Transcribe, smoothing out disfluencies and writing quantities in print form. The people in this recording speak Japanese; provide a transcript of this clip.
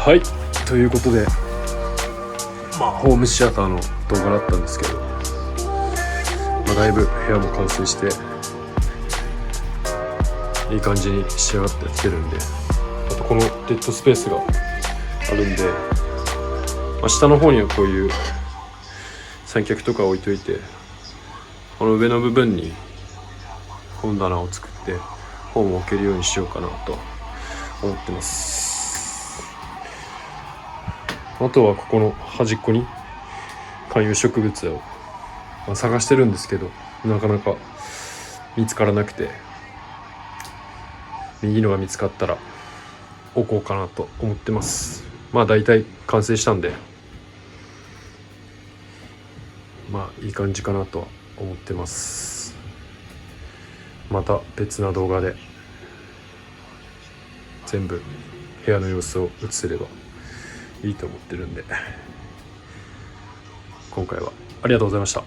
はい、ということでホームシアターの動画だったんですけど、だいぶ部屋も完成していい感じに仕上がってきてるんで、あとこのデッドスペースがあるんで、下の方にはこういう三脚とか置いといて、この上の部分に本棚を作って本を置けるようにしようかなと思ってます。あとはここの端っこに観葉植物を探してるんですけど、なかなか見つからなくて、いいのが見つかったら置こうかなと思ってます。だいたい完成したんで、いい感じかなとは思ってます。また別な動画で全部部屋の様子を映せればいいと思ってるんで、今回はありがとうございました。